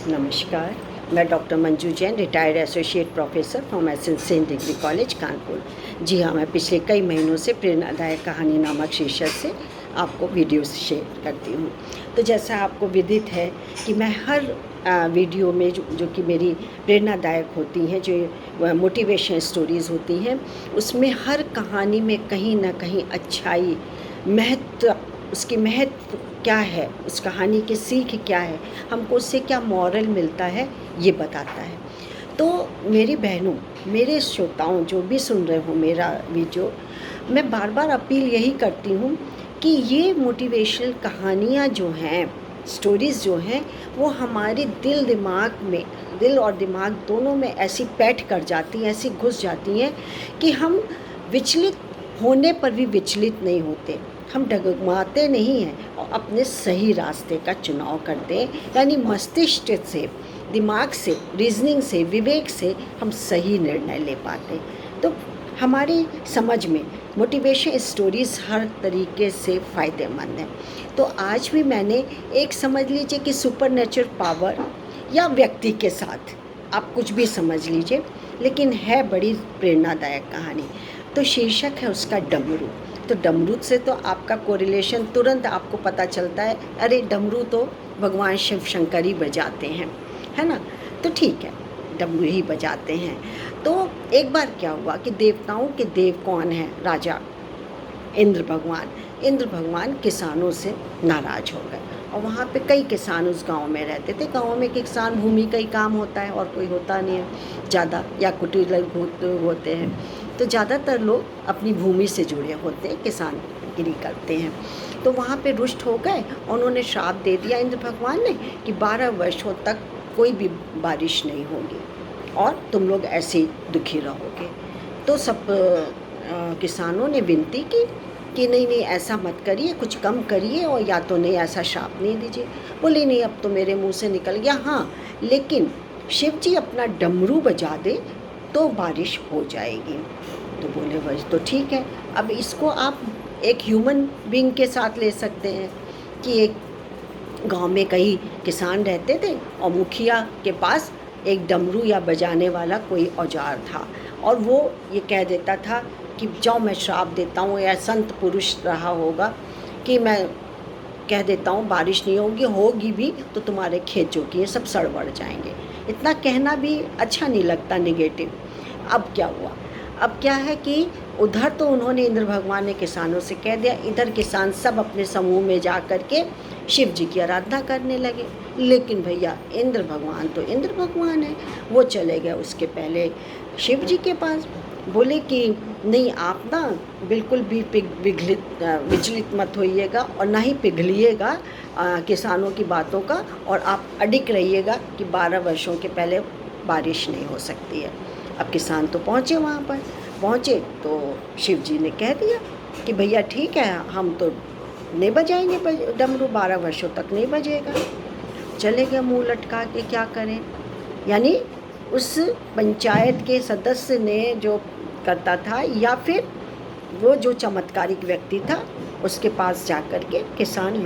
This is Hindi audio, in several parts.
नमस्कार, मैं doctor Manju Jain, retired associate professor from SN degree college Kanpur. जी हाँ, मैं पिछले कई महीनों से प्रेरणादायक कहानी नामक शीर्षक से आपको वीडियोस शेयर करती हूँ। तो जैसा आपको विदित है कि मैं हर वीडियो में जो कि मेरी प्रेरणादायक होती हैं, जो मोटिवेशन स्टोरीज़ होती हैं, उसमें हर कहानी में कहीं ना कहीं अच्छाई, महत्व, उसकी महत्व क्या है, उस कहानी की सीख क्या है, हमको उससे क्या मॉरल मिलता है, ये बताता है। तो मेरी बहनों, मेरे श्रोताओं जो भी सुन रहे हो मेरा वीडियो, मैं बार बार अपील यही करती हूँ कि ये मोटिवेशनल कहानियाँ जो हैं, स्टोरीज़ जो हैं, वो हमारे दिल और दिमाग दोनों में ऐसी पैठ कर जाती हैं, ऐसी घुस जाती हैं कि हम विचलित होने पर भी विचलित नहीं होते, हम डगमगाते नहीं हैं और अपने सही रास्ते का चुनाव करते हैं। यानी मस्तिष्क से, दिमाग से, रीजनिंग से, विवेक से हम सही निर्णय ले पाते हैं। तो हमारी समझ में मोटिवेशन स्टोरीज़ हर तरीके से फ़ायदेमंद हैं। तो आज भी मैंने एक, समझ लीजिए कि सुपर नेचुरल पावर या व्यक्ति के साथ, आप कुछ भी समझ लीजिए, लेकिन है बड़ी प्रेरणादायक कहानी। तो शीर्षक है उसका डमरू। तो डमरू से तो आपका कोरिलेशन तुरंत आपको पता चलता है, अरे डमरू तो भगवान शिव शंकर ही बजाते हैं, है ना। तो ठीक है, डमरू ही बजाते हैं। तो एक बार क्या हुआ कि देवताओं के देव कौन है? राजा इंद्र भगवान। इंद्र भगवान किसानों से नाराज़ हो गए और वहाँ पे कई किसान उस गांव में रहते थे। गांव में किसान भूमि का ही काम होता है और कोई होता नहीं है ज़्यादा, या कुटीर होते हैं। तो ज़्यादातर लोग अपनी भूमि से जुड़े होते हैं, किसानगिरी करते हैं। तो वहाँ पे रुष्ट हो गए, उन्होंने श्राप दे दिया इंद्र भगवान ने कि 12 वर्षों तक कोई भी बारिश नहीं होगी और तुम लोग ऐसे ही दुखी रहोगे। तो सब किसानों ने विनती की कि नहीं नहीं, ऐसा मत करिए, कुछ कम करिए, और या तो नहीं ऐसा श्राप नहीं दीजिए। बोले नहीं, अब तो मेरे मुंह से निकल गया, हाँ लेकिन शिव जी अपना डमरू बजा दे तो बारिश हो जाएगी। तो बोले बस तो ठीक है। अब इसको आप एक ह्यूमन बीइंग के साथ ले सकते हैं कि एक गांव में कई किसान रहते थे और मुखिया के पास एक डमरू या बजाने वाला कोई औजार था, और वो ये कह देता था कि जाओ मैं श्राप देता हूँ, या संत पुरुष रहा होगा कि मैं कह देता हूँ बारिश नहीं होगी, होगी भी तो तुम्हारे खेत जो कि ये सब सड़ बढ़ जाएंगे। इतना कहना भी अच्छा नहीं लगता, निगेटिव। अब क्या हुआ? अब क्या है कि उधर तो उन्होंने, इंद्र भगवान ने किसानों से कह दिया, इधर किसान सब अपने समूह में जा कर के शिव जी की आराधना करने लगे। लेकिन भैया इंद्र भगवान तो इंद्र भगवान है, वो चले गए उसके पहले शिव जी के पास। बोले कि नहीं, आप ना बिल्कुल भी विचलित मत होइएगा और ना ही पिघलिएगा किसानों की बातों का, और आप अडिग रहिएगा कि 12 वर्षों के पहले बारिश नहीं हो सकती है। अब किसान तो पहुँचे, वहाँ पर पहुँचे तो शिव जी ने कह दिया कि भैया ठीक है, हम तो नहीं बजाएंगे डमरू, 12 वर्षों तक नहीं बजेगा। चले गए मुँह लटका के, क्या करें। यानी उस पंचायत के सदस्य ने जो करता था, या फिर वो जो चमत्कारिक व्यक्ति था, उसके पास जा कर के किसान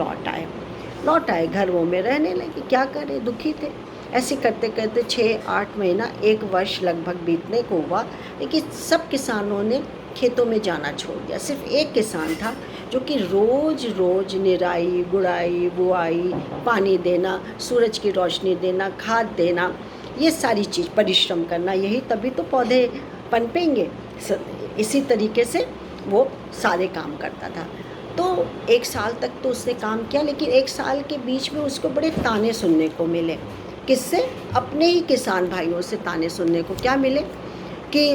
लौट आए घरों में रहने लगे। क्या करें, दुखी थे। ऐसे करते करते 6-8 महीना, 1 वर्ष लगभग बीतने को हुआ, लेकिन सब किसानों ने खेतों में जाना छोड़ दिया। सिर्फ एक किसान था जो कि रोज़ रोज़ निराई गुड़ाई, बुआई, पानी देना, सूरज की रोशनी देना, खाद देना, ये सारी चीज़, परिश्रम करना, यही तभी तो पौधे पनपेंगे। इसी तरीके से वो सारे काम करता था। तो 1 साल तक तो उसने काम किया, लेकिन 1 साल के बीच में उसको बड़े ताने सुनने को मिले। किससे? अपने ही किसान भाइयों से ताने सुनने को क्या मिले कि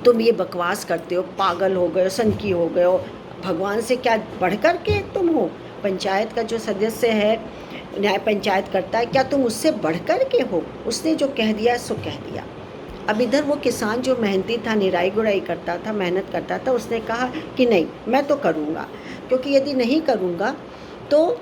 तुम ये बकवास करते हो, पागल हो गए हो, सनकी हो गए हो, भगवान से क्या बढ़ कर के तुम हो? पंचायत का जो सदस्य है, न्याय पंचायत करता है, क्या तुम उससे बढ़ कर के हो? उसने जो कह दिया सो कह दिया। अब इधर वो किसान जो मेहनती था, निराई गुड़ाई करता था, मेहनत करता था, उसने कहा कि नहीं, मैं तो करूँगा, क्योंकि यदि नहीं करूँगा तो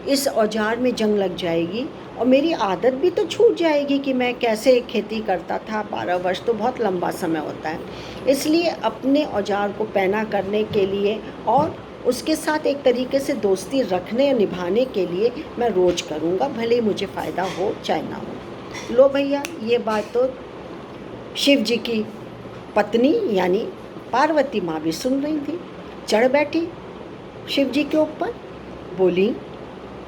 इस औजार में जंग लग जाएगी और मेरी आदत भी तो छूट जाएगी कि मैं कैसे खेती करता था। 12 वर्ष तो बहुत लंबा समय होता है। इसलिए अपने औजार को पैना करने के लिए और उसके साथ एक तरीके से दोस्ती रखने और निभाने के लिए मैं रोज़ करूँगा, भले ही मुझे फ़ायदा हो चाहे ना हो। लो भैया, ये बात तो शिव जी की पत्नी यानी पार्वती माँ भी सुन रही थी। चढ़ बैठी शिव जी के ऊपर, बोली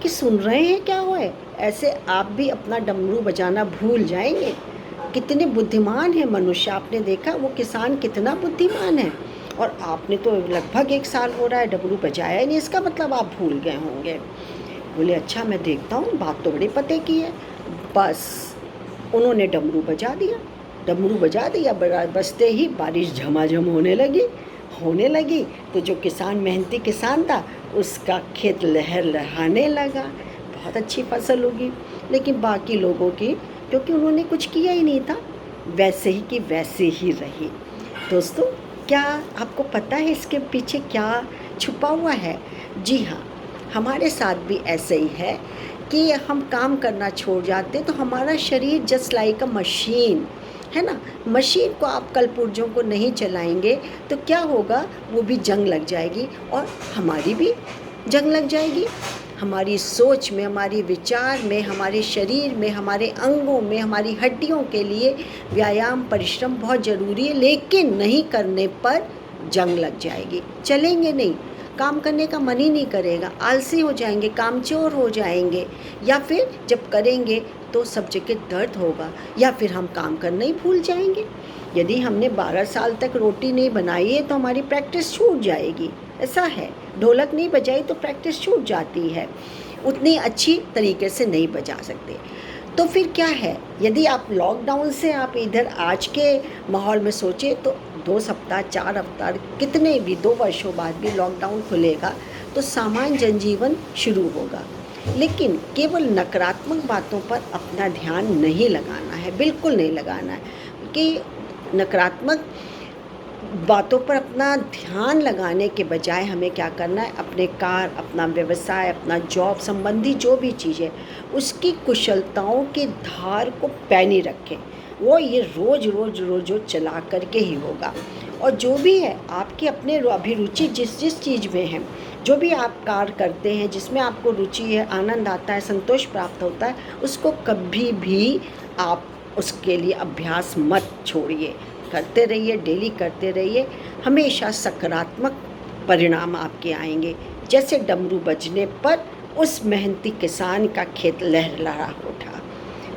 कि सुन रहे हैं क्या हुए, ऐसे आप भी अपना डमरू बजाना भूल जाएंगे? कितने बुद्धिमान है मनुष्य, आपने देखा वो किसान कितना बुद्धिमान है, और आपने तो लगभग 1 साल हो रहा है डमरू बजाया ही नहीं, इसका मतलब आप भूल गए होंगे। बोले अच्छा मैं देखता हूँ, बात तो बड़े पते की है। बस उन्होंने डमरू बजा दिया, डमरू बजा दिया, बजते ही बारिश झमाझम होने लगी। तो जो किसान मेहनती किसान था उसका खेत लहर लहाने लगा, बहुत अच्छी फसल होगी। लेकिन बाकी लोगों की, क्योंकि उन्होंने कुछ किया ही नहीं था, वैसे ही कि वैसे ही रही। दोस्तों, क्या आपको पता है इसके पीछे क्या छुपा हुआ है? जी हाँ, हमारे साथ भी ऐसे ही है कि हम काम करना छोड़ जाते तो हमारा शरीर जस्ट लाइक अ मशीन है ना। मशीन को आप कल पुर्जों को नहीं चलाएंगे तो क्या होगा, वो भी जंग लग जाएगी और हमारी भी जंग लग जाएगी। हमारी सोच में, हमारी विचार में, हमारे शरीर में, हमारे अंगों में, हमारी हड्डियों के लिए व्यायाम परिश्रम बहुत ज़रूरी है, लेकिन नहीं करने पर जंग लग जाएगी, चलेंगे नहीं, काम करने का मन ही नहीं करेगा, आलसी हो जाएंगे, कामचोर हो जाएंगे, या फिर जब करेंगे तो सब जगह दर्द होगा, या फिर हम काम करना ही भूल जाएंगे। यदि हमने 12 साल तक रोटी नहीं बनाई है तो हमारी प्रैक्टिस छूट जाएगी, ऐसा है। ढोलक नहीं बजाई तो प्रैक्टिस छूट जाती है, उतनी अच्छी तरीके से नहीं बजा सकते। तो फिर क्या है, यदि आप लॉकडाउन से आप इधर आज के माहौल में सोचें तो 2 सप्ताह 4 हफ्ता कितने भी 2 वर्षों बाद भी लॉकडाउन खुलेगा तो सामान्य जनजीवन शुरू होगा। लेकिन केवल नकारात्मक बातों पर अपना ध्यान नहीं लगाना है, बिल्कुल नहीं लगाना है, कि नकारात्मक बातों पर अपना ध्यान लगाने के बजाय हमें क्या करना है, अपने कार्य, अपना व्यवसाय, अपना जॉब संबंधी जो भी चीज़ है उसकी कुशलताओं की धार को पैनी रखें। वो ये रोज़ चला करके ही होगा। और जो भी है आपकी अपने अभिरुचि जिस चीज़ में है, जो भी आप कार्य करते हैं जिसमें आपको रुचि है, आनंद आता है, संतोष प्राप्त होता है, उसको कभी भी आप उसके लिए अभ्यास मत छोड़िए, करते रहिए, डेली करते रहिए, हमेशा सकारात्मक परिणाम आपके आएंगे। जैसे डमरू बजने पर उस मेहनती किसान का खेत लहलहा उठा।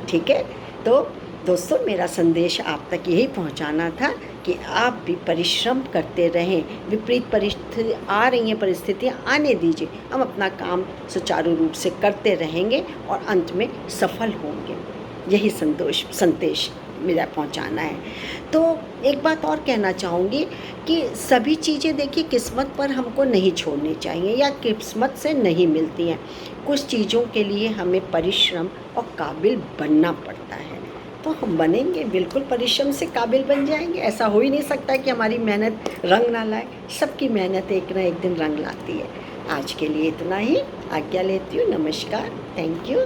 ठीक है, तो दोस्तों मेरा संदेश आप तक यही पहुंचाना था कि आप भी परिश्रम करते रहें। विपरीत परिस्थिति आ रही हैं, परिस्थितियाँ आने दीजिए, हम अपना काम सुचारू रूप से करते रहेंगे और अंत में सफल होंगे। यही संदेश मेरा पहुंचाना है। तो एक बात और कहना चाहूँगी कि सभी चीज़ें देखिए किस्मत पर हमको नहीं छोड़नी चाहिए या किस्मत से नहीं मिलती हैं। कुछ चीज़ों के लिए हमें परिश्रम और काबिल बनना पड़ता है, तो हम बनेंगे, बिल्कुल परिश्रम से काबिल बन जाएंगे। ऐसा हो ही नहीं सकता कि हमारी मेहनत रंग ना लाए, सबकी मेहनत एक ना एक दिन रंग लाती है। आज के लिए इतना ही, आज्ञा लेती हूँ। नमस्कार, थैंक यू।